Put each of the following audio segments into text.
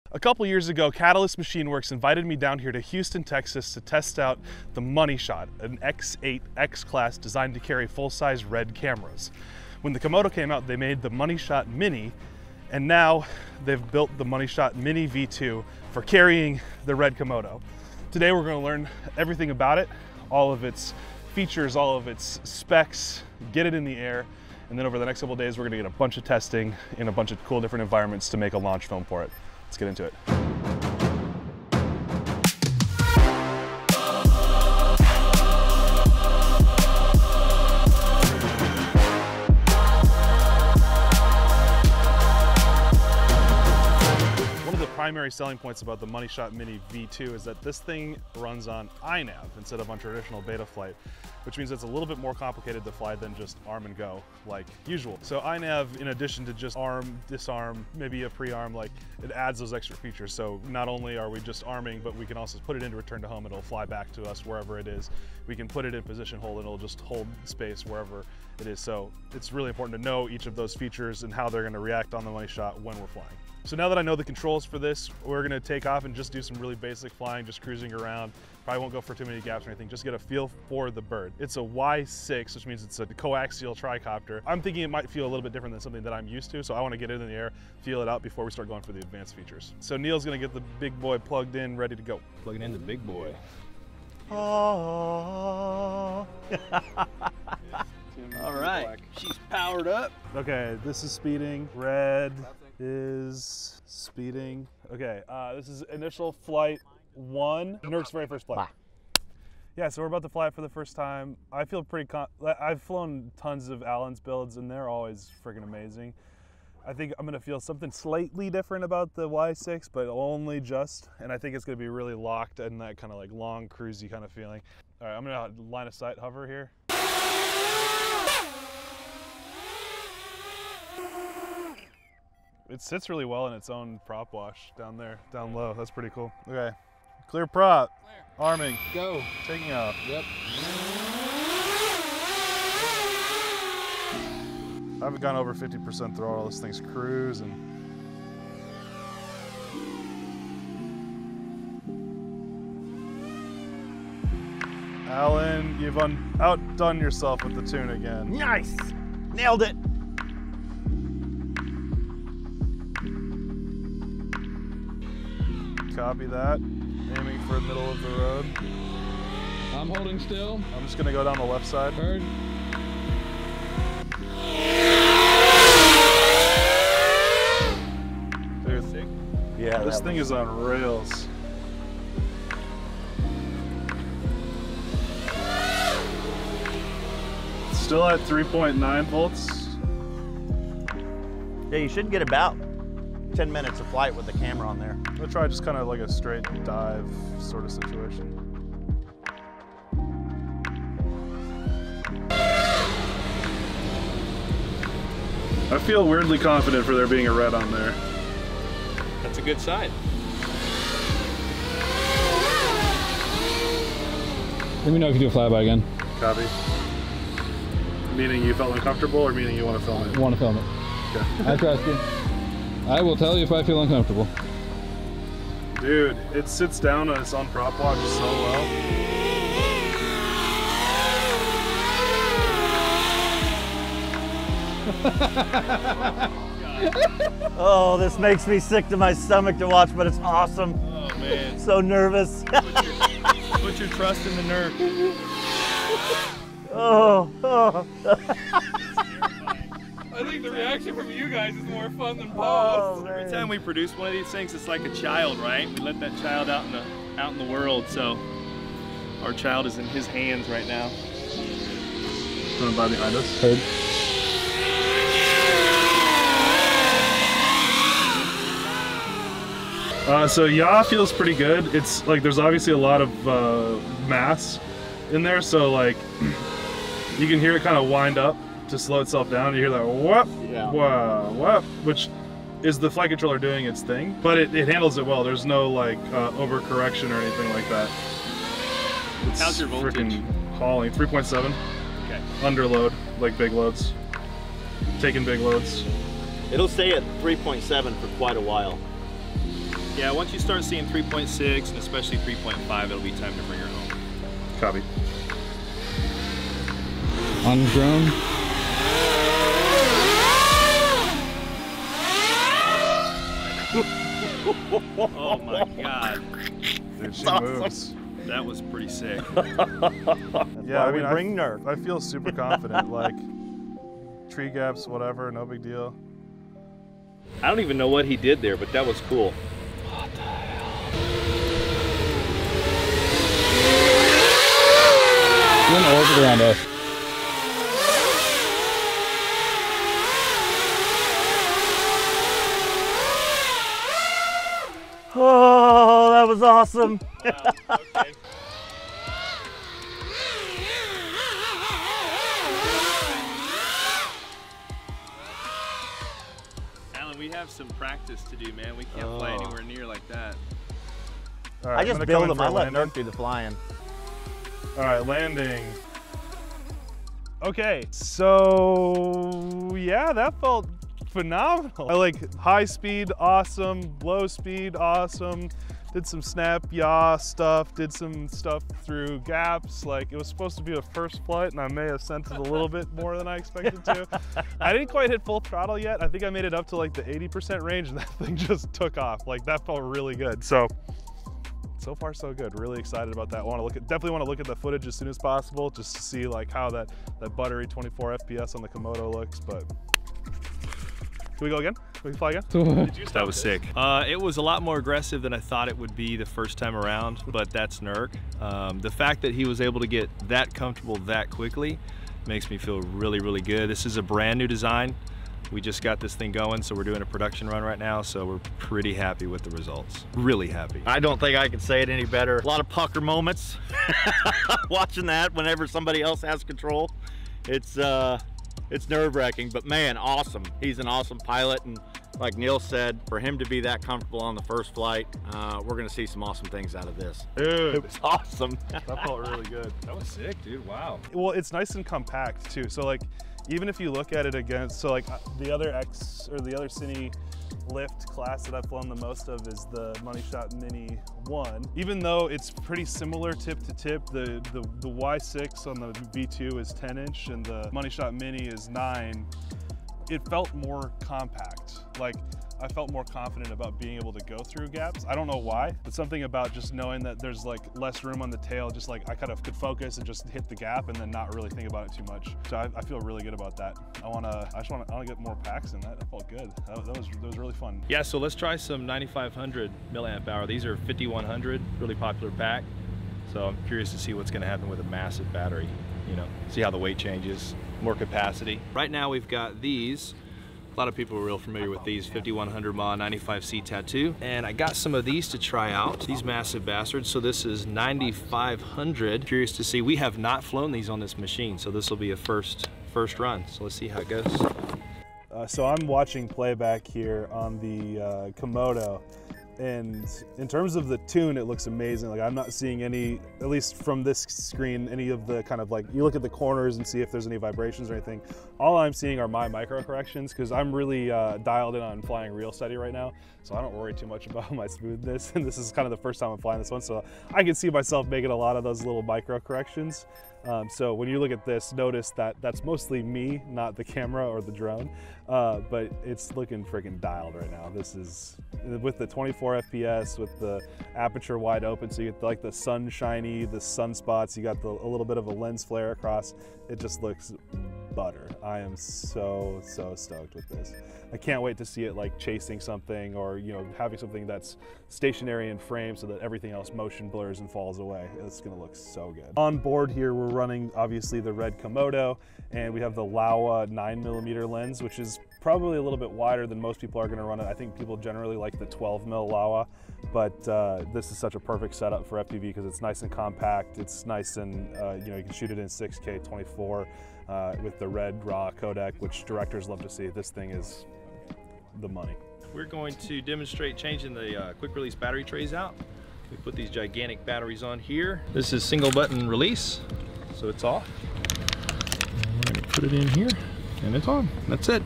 A couple years ago, Catalyst Machineworks invited me down here to Houston, Texas to test out the Moneyshot, an X8 X-Class designed to carry full-size RED cameras. When the Komodo came out, they made the Moneyshot Mini, and now they've built the Moneyshot Mini V2 for carrying the RED Komodo. Today we're going to learn everything about it, all of its features, all of its specs, get it in the air, and then over the next couple of days we're going to get a bunch of testing in a bunch of cool different environments to make a launch film for it. Let's get into it. One of the primary selling points about the Moneyshot Mini V2 is that this thing runs on iNav instead of on traditional Betaflight, which means it's a little bit more complicated to fly than just arm and go like usual. So iNav, in addition to just arm, disarm, maybe a pre-arm, like it adds those extra features. So not only are we just arming, but we can also put it into return to home. It'll fly back to us wherever it is. We can put it in position hold and it'll just hold space wherever it is. So it's really important to know each of those features and how they're going to react on the Moneyshot when we're flying. So now that I know the controls for this, we're gonna take off and just do some really basic flying, just cruising around. Probably won't go for too many gaps or anything, just get a feel for the bird. It's a Y6, which means it's a coaxial tricopter. I'm thinking it might feel a little bit different than something that I'm used to, so I wanna get it in the air, feel it out before we start going for the advanced features. So Neil's gonna get the big boy plugged in, ready to go. Plugging in the big boy. Oh. All right, she's powered up. Okay, this is speeding. Red is speeding. Okay, this is initial flight 1, Nurk's very first flight. Bye. Yeah, so we're about to fly it for the first time. I feel pretty, I've flown tons of Allen's builds and they're always freaking amazing. I think I'm gonna feel something slightly different about the Y6, but only just, and I think it's gonna be really locked and that kind of like long cruisy kind of feeling. All right, I'm gonna line of sight hover here. It sits really well in its own prop wash down there, down low. That's pretty cool. Okay, clear prop. Clear. Arming. Go. Taking off. Yep. I haven't gone over 50% throttle. This thing's cruising. Alan, you've outdone yourself with the tune again. Nice. Nailed it. Copy that. Aiming for the middle of the road. I'm holding still. I'm just gonna go down the left side. Bird. Dude, yeah, this thing is on rails. Still at 3.9 volts. Yeah, you should get about 10 minutes of flight with the camera on there. I'm gonna try just kind of like a straight dive sort of situation. I feel weirdly confident for there being a red on there. That's a good sign. Let me know if you do a flyby again. Copy. Meaning you felt uncomfortable or meaning you want to film it? I want to film it. Okay. I trust you. I will tell you if I feel uncomfortable. Dude, it sits down on its own prop wash so well. Oh, this makes me sick to my stomach to watch, but it's awesome. Oh man. So nervous. Put your trust in the Nurk. Oh. I think the reaction from you guys is more fun than Paul's. Oh, Every time we produce one of these things, it's like a child, right? We let that child out in the world. So our child is in his hands right now. Coming by behind us. Heard. So yaw feels pretty good. It's like there's obviously a lot of mass in there, so like you can hear it kind of wind up to slow itself down. You hear that whoop, whoop, whoop, which is the flight controller doing its thing, but it handles it well. There's no like overcorrection or anything like that. It's How's your voltage? Freaking hauling. 3.7. Okay. Under load, like big loads. Taking big loads. It'll stay at 3.7 for quite a while. Yeah, once you start seeing 3.6 and especially 3.5, it'll be time to bring her home. Copy. On drone. Oh my God. Dude, she awesome. moves. That was pretty sick. Yeah, I mean, bring Nerf. I feel super confident. Like, tree gaps, whatever, no big deal. I don't even know what he did there, but that was cool. What the hell? An orbit around us. Oh, that was awesome. Okay. Alan, we have some practice to do, man. We can't fly anywhere near like that. All right, I just build them. I let Nerf do the flying. All right, landing. Okay, so yeah, that felt phenomenal. I like high speed, awesome, low speed, awesome. Did some snap, yaw stuff, did some stuff through gaps. Like, it was supposed to be a first flight and I may have sent it a little bit more than I expected to. I didn't quite hit full throttle yet. I think I made it up to like the 80% range and that thing just took off. Like, that felt really good. So far so good. Really excited about that. Definitely want to look at the footage as soon as possible just to see like how that buttery 24 FPS on the Komodo looks, but can we go again? Can we fly again? That was sick. It was a lot more aggressive than I thought it would be the first time around, but that's Nurk. The fact that he was able to get that comfortable that quickly makes me feel really, really good. This is a brand new design. We just got this thing going, so we're doing a production run right now, so we're pretty happy with the results. Really happy. I don't think I could say it any better. A lot of pucker moments watching that whenever somebody else has control. It's nerve-wracking, but man, awesome. He's an awesome pilot, and like Neil said, for him to be that comfortable on the first flight, we're gonna see some awesome things out of this. Dude, It was awesome. that felt really good. That was sick, dude, wow. Well, it's nice and compact too. So like, even if you look at it against, so like the other Cine lift class that I've flown the most of is the Moneyshot Mini 1. Even though it's pretty similar tip to tip, the Y6 on the V2 is 10-inch and the Moneyshot Mini is 9, it felt more compact. Like, I felt more confident about being able to go through gaps. I don't know why, but something about just knowing that there's like less room on the tail, just like I kind of could focus and just hit the gap and then not really think about it too much. So I feel really good about that. I just want to get more packs in that. That felt good. That was really fun. Yeah, so let's try some 9500 milliamp hour. These are 5100, really popular pack. So I'm curious to see what's gonna happen with a massive battery, you know, see how the weight changes, more capacity. Right now we've got these. A lot of people are real familiar with these 5100 mAh 95C Tattoo, and I got some of these to try out, these massive bastards. So this is 9500. Curious to see, we have not flown these on this machine, so this will be a first run. So let's see how it goes. So I'm watching playback here on the Komodo, and in terms of the tune, it looks amazing. Like, I'm not seeing any, at least from this screen, any of the kind of like, you look at the corners and see if there's any vibrations or anything. All I'm seeing are my micro corrections, because I'm really dialed in on flying real steady right now, so I don't worry too much about my smoothness. And this is kind of the first time I'm flying this one, so I can see myself making a lot of those little micro corrections. So when you look at this, notice that that's mostly me, not the camera or the drone, but it's looking freaking dialed right now. This is, with the 24 FPS, with the aperture wide open, so you get like the sunshiny, the sunspots, you got a little bit of a lens flare across. It just looks butter. I am so stoked with this. I can't wait to see it like chasing something, or, you know, having something that's stationary in frame so that everything else motion blurs and falls away. It's gonna look so good. On board here, we're running obviously the red Komodo, and we have the Laowa 9mm lens, which is probably a little bit wider than most people are gonna run it. I think people generally like the 12mm Laowa, but this is such a perfect setup for FPV because it's nice and compact. It's nice and, you know, you can shoot it in 6K 24 with the red raw codec, which directors love to see. This thing is the money. We're going to demonstrate changing the quick release battery trays out. We put these gigantic batteries on here. This is single button release, so it's off. We're gonna put it in here, and it's on. That's it.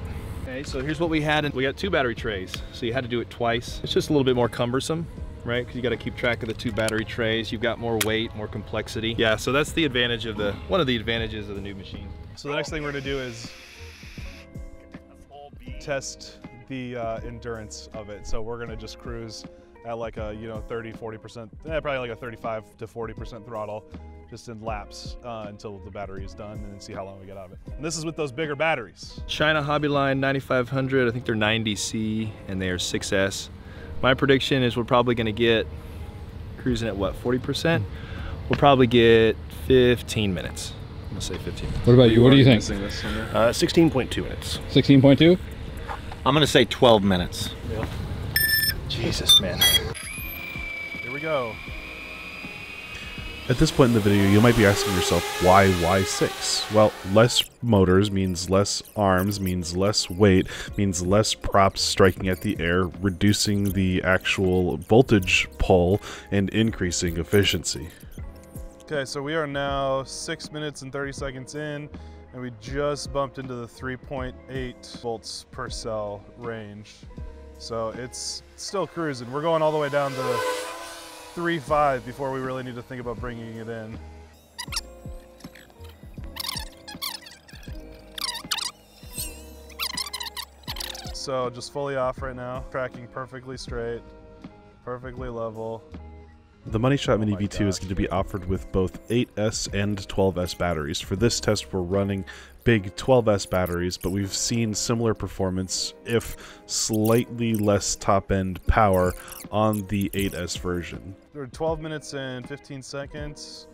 Okay, so here's what we had. We got 2 battery trays, so you had to do it twice. It's just a little bit more cumbersome, right? Because you got to keep track of the 2 battery trays. You've got more weight, more complexity. Yeah, so that's the advantage of one of the advantages of the new machine. So the next thing we're gonna do is test the endurance of it. So we're gonna just cruise at like a 30–40%, probably like a 35 to 40% throttle, just in laps until the battery is done, and then see how long we get out of it. And this is with those bigger batteries. China Hobbyline 9500, I think they're 90C and they are 6S. My prediction is we're probably gonna get cruising at what, 40%? We'll probably get 15 minutes. I'm gonna say 15 minutes. What about you? What do you think? 16.2 minutes. 16.2? I'm gonna say 12 minutes. Yeah. Jesus, man. Here we go. At this point in the video, you might be asking yourself, why 6? Well, less motors means less arms, means less weight, means less props striking at the air, reducing the actual voltage pull and increasing efficiency. Okay, so we are now 6 minutes and 30 seconds in, and we just bumped into the 3.8 volts per cell range. So it's still cruising. We're going all the way down to 3.5 before we really need to think about bringing it in. So just fully off right now, tracking perfectly straight, perfectly level. The Moneyshot Mini my V2 is gosh. going to be offered with both 8S and 12S batteries. For this test, we're running big 12S batteries, but we've seen similar performance, if slightly less top-end power, on the 8S version. We're 12 minutes and 15 seconds,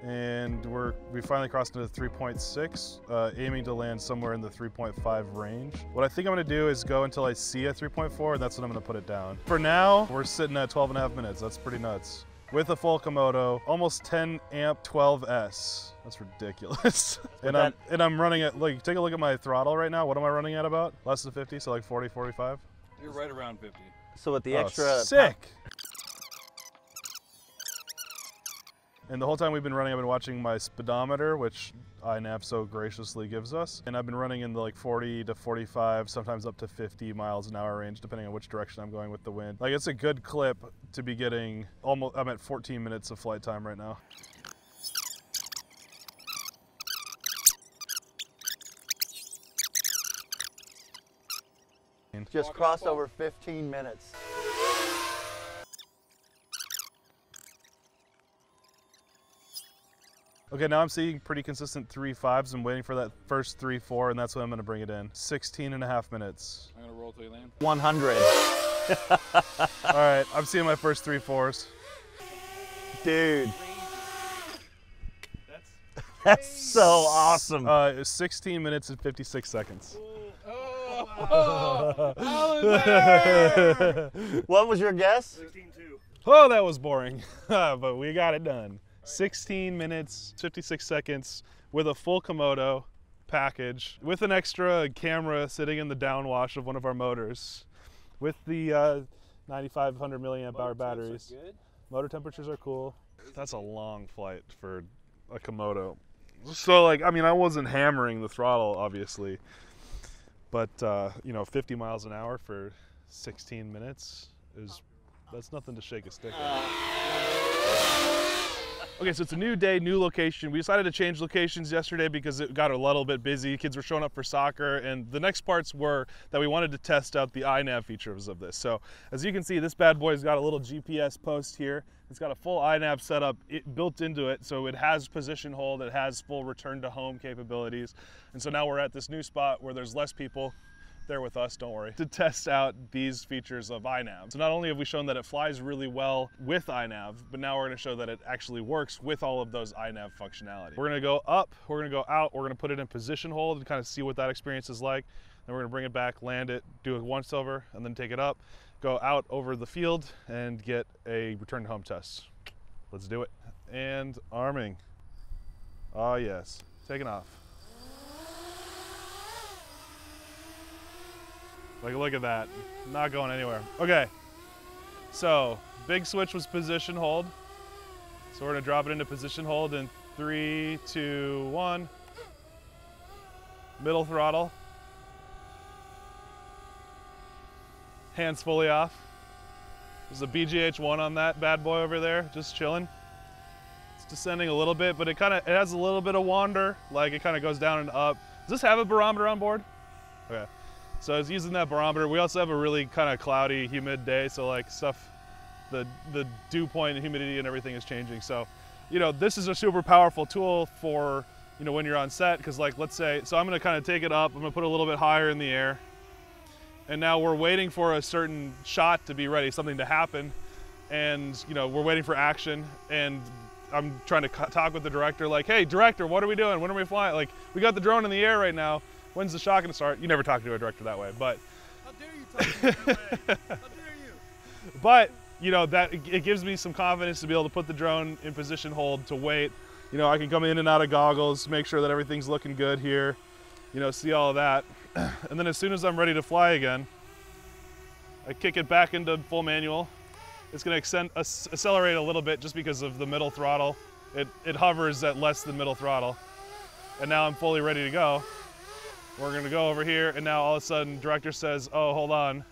and we finally crossed into 3.6, aiming to land somewhere in the 3.5 range. What I think I'm gonna do is go until I see a 3.4, and that's when I'm gonna put it down. For now, we're sitting at 12.5 minutes. That's pretty nuts. With a full Komodo, almost 10 amp 12S. That's ridiculous. and I'm running at, like, take a look at my throttle right now. What am I running at about? Less than 50, so like 40, 45? You're right around 50. So with the extra... Sick! And the whole time we've been running, I've been watching my speedometer, which iNav so graciously gives us. And I've been running in the like 40 to 45, sometimes up to 50 miles an hour range, depending on which direction I'm going with the wind. Like, it's a good clip to be getting almost, I'm at 14 minutes of flight time right now. Just crossed over 15 minutes. Okay, now I'm seeing pretty consistent 3.5s. I'm waiting for that first 3.4, and that's when I'm gonna bring it in. 16.5 minutes. I'm gonna roll till you land. 100. All right, I'm seeing my first 3.4s. Dude. That's so awesome. It was 16 minutes and 56 seconds. What was your guess? 16.2. Oh, that was boring, but we got it done. 16 minutes, 56 seconds with a full Komodo package, with an extra camera sitting in the downwash of one of our motors, with the 9,500 milliamp hour batteries. Motor temperatures are cool. That's a long flight for a Komodo. So, like, I mean, I wasn't hammering the throttle, obviously, but, 50 miles an hour for 16 minutes that's nothing to shake a stick at. Okay, so it's a new day, new location. We decided to change locations yesterday because it got a little bit busy. Kids were showing up for soccer, and the next parts were that we wanted to test out the iNav features of this. So as you can see, this bad boy's got a little GPS post here. It's got a full iNav setup built into it, so it has position hold, it has full return to home capabilities. And so now we're at this new spot where there's less people. They're with us, don't worry, to test out these features of iNav. So not only have we shown that it flies really well with iNav, but now we're gonna show that it actually works with all of those iNav functionality. We're gonna go up, we're gonna go out, we're gonna put it in position hold and kind of see what that experience is like. Then we're gonna bring it back, land it, do a once over, and then take it up, go out over the field, and get a return to home test. Let's do it. And arming. Oh yes, taking off. Like, look at that, not going anywhere. Okay, so big switch was position hold. So we're gonna drop it into position hold in 3, 2, 1. Middle throttle. Hands fully off. There's a BGH1 on that bad boy over there, just chilling. It's descending a little bit, but it has a little bit of wander, like it kind of goes down and up. Does this have a barometer on board? Okay, so I was using that barometer. We also have a really kind of cloudy, humid day, so like stuff, the dew point and humidity and everything is changing. So, you know, this is a super powerful tool for, you know, when you're on set, because like, let's say, so I'm gonna kind of take it up, I'm gonna put it a little bit higher in the air, and now we're waiting for a certain shot to be ready, something to happen, and, you know, we're waiting for action, and I'm trying to talk with the director, like, hey, director, what are we doing? When are we flying? Like, we got the drone in the air right now. When's the shot gonna start? You never talk to a director that way, but. How dare you talk to me that way? How dare you? But, you know, it gives me some confidence to be able to put the drone in position hold to wait. You know, I can come in and out of goggles, make sure that everything's looking good here, you know, see all of that. And then as soon as I'm ready to fly again, I kick it back into full manual. It's gonna accelerate a little bit just because of the middle throttle. It hovers at less than middle throttle. And now I'm fully ready to go. We're gonna go over here, and now all of a sudden, director says, oh, hold on.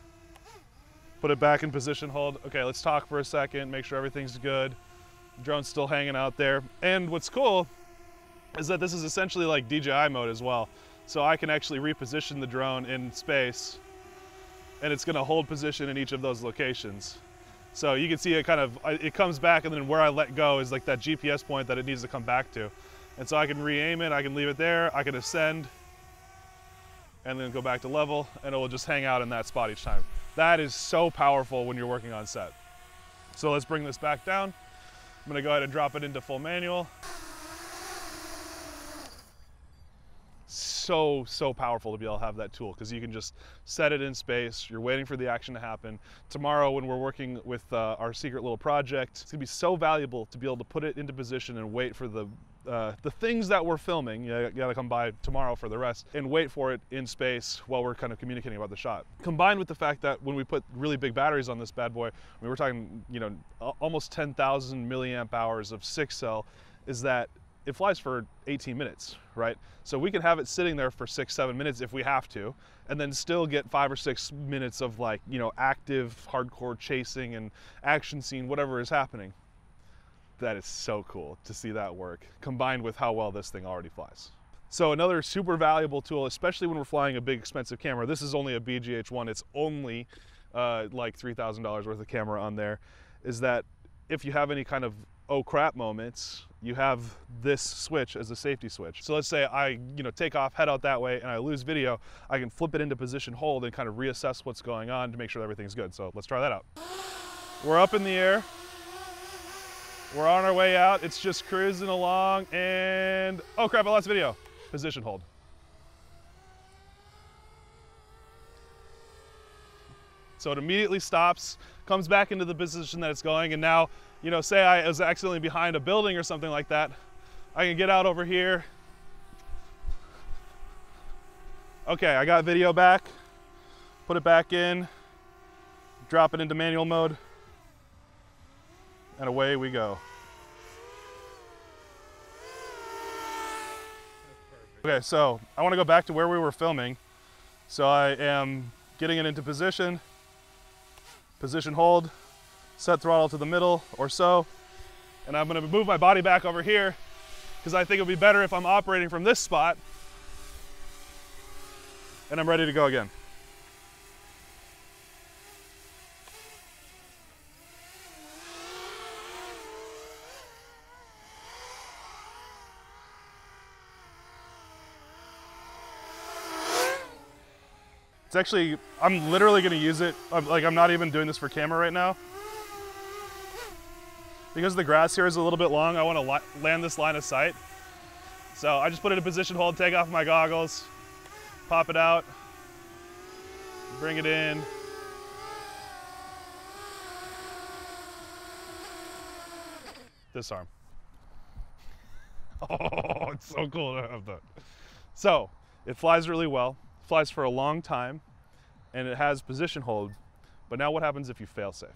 Put it back in position hold. Okay, let's talk for a second, make sure everything's good. The drone's still hanging out there. And what's cool is that this is essentially like DJI mode as well. So I can actually reposition the drone in space, and it's gonna hold position in each of those locations. So you can see it it comes back, and then where I let go is like that GPS point that it needs to come back to. And so I can re-aim it, I can leave it there, I can ascend, and then go back to level, and it will just hang out in that spot each time. That is so powerful when you're working on set. So let's bring this back down. I'm gonna go ahead and drop it into full manual. So powerful to be able to have that tool, because you can just set it in space. You're waiting for the action to happen. Tomorrow when we're working with our secret little project, it's gonna be so valuable to be able to put it into position and wait for the things that we're filming. You gotta come by tomorrow for the rest, and wait for it in space while we're kind of communicating about the shot. Combined with the fact that when we put really big batteries on this bad boy, I mean, we're talking, you know, almost 10,000 milliamp hours of 6-cell, is that it flies for 18 minutes, right? So we can have it sitting there for 6-7 minutes if we have to, and then still get 5 or 6 minutes of, like, you know, active, hardcore chasing and action scene, whatever is happening. That is so cool to see that work, combined with how well this thing already flies. So another super valuable tool, especially when we're flying a big expensive camera. This is only a BGH1, it's only like $3,000 worth of camera on there, is that if you have any kind of oh crap moments, you have this switch as a safety switch. So let's say I, you know, take off, head out that way, and I lose video, I can flip it into position hold and kind of reassess what's going on to make sure that everything's good. So let's try that out. We're up in the air. We're on our way out. It's just cruising along, and oh crap, I lost video. Position hold. So it immediately stops, comes back into the position that it's going, and now, you know, say I was accidentally behind a building or something like that, I can get out over here. Okay, I got video back, put it back in, drop it into manual mode, and away we go. Okay, so I want to go back to where we were filming. So I am getting it into position hold, set throttle to the middle or so, and I'm going to move my body back over here because I think it would be better if I'm operating from this spot, and I'm ready to go again. It's actually, I'm literally gonna use it, I'm not even doing this for camera right now. Because the grass here is a little bit long, I wanna land this line of sight. So I just put it in position hold, take off my goggles, pop it out, bring it in. Disarm. Oh, it's so cool to have that. So, it flies really well. Flies for a long time, and it has position hold, but now what happens if you fail safe?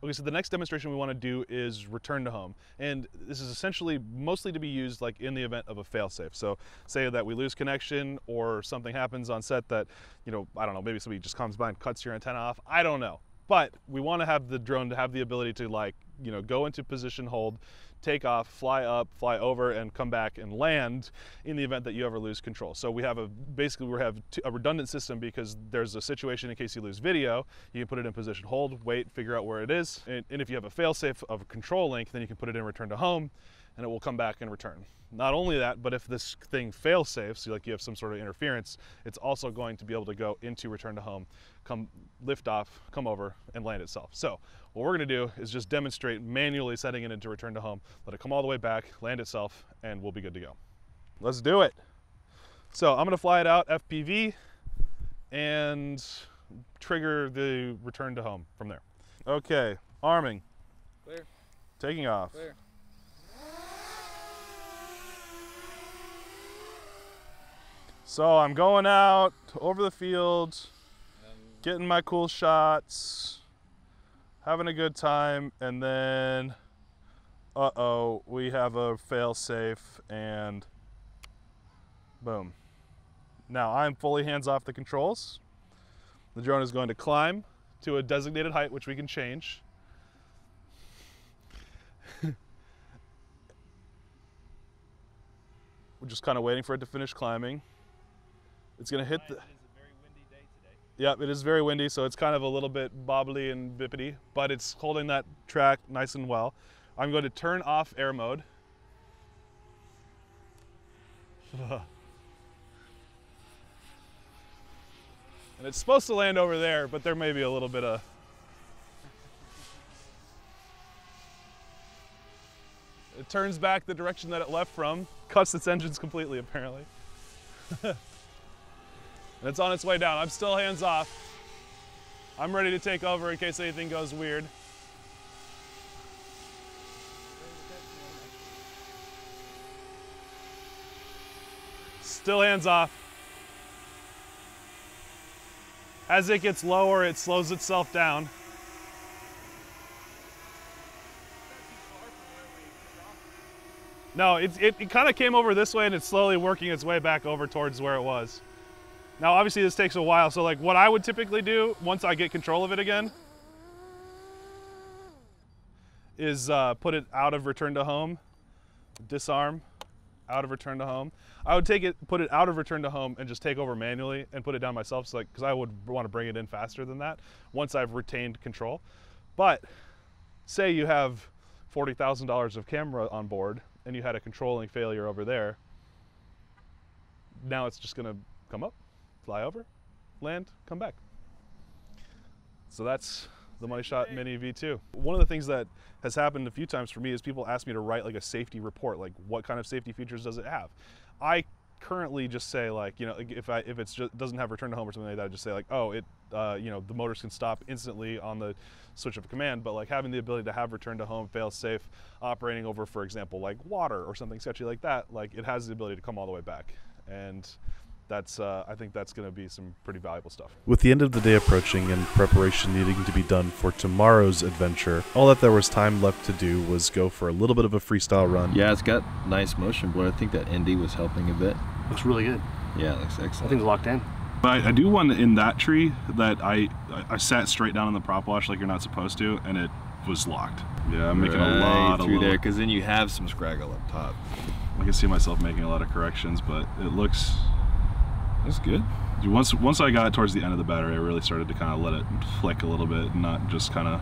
Okay, so the next demonstration we want to do is return to home. And this is essentially mostly to be used like in the event of a fail-safe. So say that we lose connection or something happens on set that, you know, I don't know, maybe somebody just comes by and cuts your antenna off. I don't know. But we want to have the drone to have the ability to, like, you know, go into position hold, take off, fly up, fly over, and come back and land in the event that you ever lose control. So we have basically we have a redundant system, because there's a situation in case you lose video, you can put it in position hold, wait, figure out where it is. And if you have a fail-safe of a control link, then you can put it in return to home, and it will come back and return. Not only that, but if this thing fail-safe, so like you have some sort of interference, it's also going to be able to go into return to home, come lift off, come over, and land itself. So what we're gonna do is just demonstrate manually setting it into return to home, let it come all the way back, land itself, and we'll be good to go. Let's do it. So I'm gonna fly it out FPV and trigger the return to home from there. Okay, arming. Clear. Taking off. Clear. So I'm going out over the field, getting my cool shots, having a good time, and then, uh-oh, we have a fail-safe, and boom. Now I'm fully hands off the controls. The drone is going to climb to a designated height, which we can change. We're just kind of waiting for it to finish climbing. It's gonna hit the... It is a very windy day today. Yep, it is very windy, so it's kind of a little bit bobbly and bippity, but it's holding that track nice and well. I'm going to turn off air mode. And it's supposed to land over there, but there may be a little bit of... It turns back the direction that it left from, cuts its engines completely apparently. And it's on its way down. I'm still hands off. I'm ready to take over in case anything goes weird. Still hands off. As it gets lower, it slows itself down. No, it kind of came over this way, and it's slowly working its way back over towards where it was. Now, obviously this takes a while, so like what I would typically do once I get control of it again is put it out of return to home, disarm, out of return to home. I would put it out of return to home and just take over manually and put it down myself, so like, because I would want to bring it in faster than that once I've retained control. But say you have $40,000 of camera on board and you had a controlling failure over there, now it's just gonna come up, fly over, land, come back. So that's the Moneyshot Mini V2. One of the things that has happened a few times for me is people ask me to write like a safety report, like what kind of safety features does it have? I currently just say, like, you know, if it just doesn't have return to home or something like that, I just say like, oh, it you know, the motors can stop instantly on the switch of a command, but like having the ability to have return to home, fail safe, operating over, for example, like water or something sketchy like that, like it has the ability to come all the way back. And that's, I think that's going to be some pretty valuable stuff. With the end of the day approaching and preparation needing to be done for tomorrow's adventure, all that there was time left to do was go for a little bit of a freestyle run. Yeah, it's got nice motion blur. I think that ND was helping a bit. Looks really good. Yeah, it looks I excellent. think it's locked in. But I do one in that tree that I sat straight down on the prop wash like you're not supposed to, and it was locked. Yeah, I'm making a lot of through there, because then you have some scraggle up top. I can see myself making a lot of corrections, but it looks... That's good. Once I got towards the end of the battery, I really started to kind of let it flick a little bit, and not just kind of...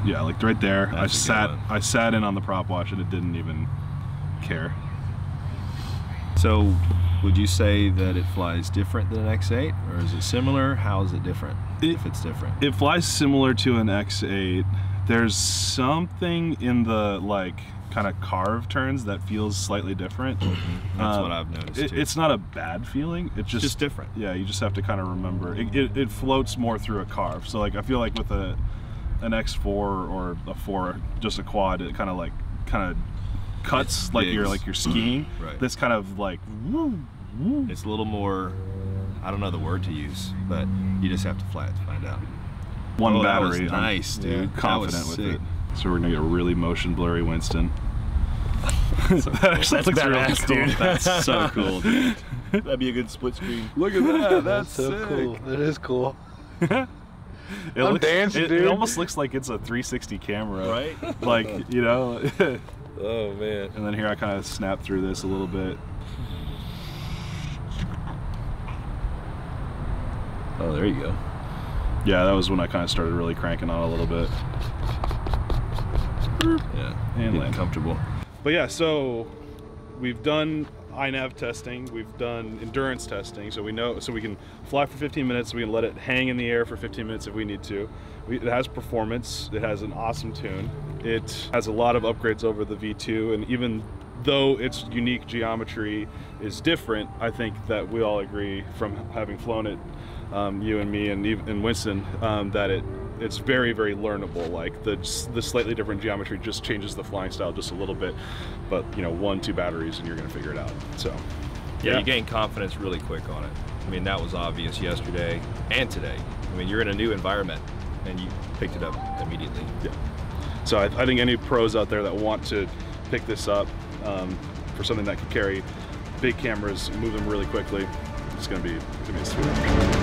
Yeah, like right there, I sat in on the prop wash and it didn't even care. So, would you say that it flies different than an X8, or is it similar? How is it different, if it's different? It flies similar to an X8. There's something in the, like, kind of carve turns that feels slightly different. That's what I've noticed too. It's not a bad feeling. It's just different. Yeah, you just have to kind of remember. It floats more through a carve. So like I feel like with an X4 or a 4, just a quad, it kind of cuts like you're skiing. Right. This kind of like woo, woo. It's a little more, I don't know the word to use, but you just have to fly it to find out. one Oh, that battery. was nice, I'm dude. confident That was with sick. it. So we're gonna get a really motion blurry Winston. That actually looks really badass, cool. dude. That's so cool, dude. That'd be a good split screen. Look at that. That's so sick. cool. That is cool. I'm dancing, it dude. almost looks like it's a 360 camera, Right? Like, you know. Oh man. And then here I kind of snap through this a little bit. Oh, there you go. Yeah, that was when I kind of started really cranking on a little bit. Yeah, And getting land. comfortable. But yeah, so we've done iNav testing, we've done endurance testing, so we know, so we can fly for 15 minutes, we can let it hang in the air for 15 minutes if we need to. It has performance, it has an awesome tune, it has a lot of upgrades over the V2, and even though its unique geometry is different, I think that we all agree from having flown it, you and me and Winston, that it's very, very learnable. Like the slightly different geometry just changes the flying style just a little bit, but you know, 1-2 batteries and you're gonna figure it out. So Yeah, you gain confidence really quick on it. I mean, that was obvious yesterday and today. I mean, you're in a new environment and you picked it up immediately. yeah. So I think any pros out there that want to pick this up for something that can carry big cameras, move them really quickly, it's gonna be a sweet option.